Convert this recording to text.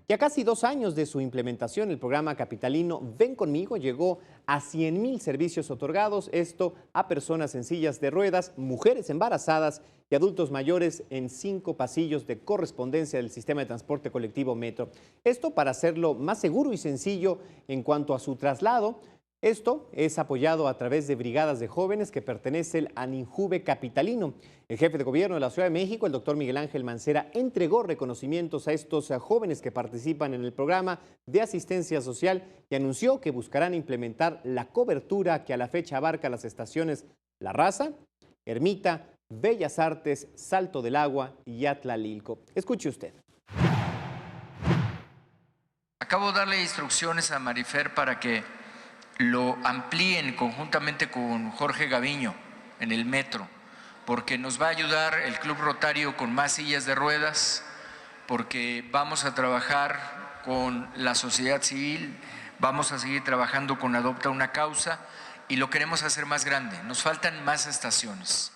Ya casi 2 años de su implementación, el programa capitalino Ven Conmigo llegó a 100,000 servicios otorgados, esto a personas en sillas de ruedas, mujeres embarazadas y adultos mayores en 5 pasillos de correspondencia del sistema de transporte colectivo Metro. Esto para hacerlo más seguro y sencillo en cuanto a su traslado. Esto es apoyado a través de brigadas de jóvenes que pertenecen al INJUVE capitalino. El jefe de gobierno de la Ciudad de México, el doctor Miguel Ángel Mancera, entregó reconocimientos a estos jóvenes que participan en el programa de asistencia social y anunció que buscarán implementar la cobertura que a la fecha abarca las estaciones La Raza, Ermita, Bellas Artes, Salto del Agua y Atlalilco. Escuche usted. Acabo de darle instrucciones a Marifer para que lo amplíen conjuntamente con Jorge Gaviño en el metro, porque nos va a ayudar el Club Rotario con más sillas de ruedas, porque vamos a trabajar con la sociedad civil, vamos a seguir trabajando con Adopta una Causa y lo queremos hacer más grande. Nos faltan más estaciones.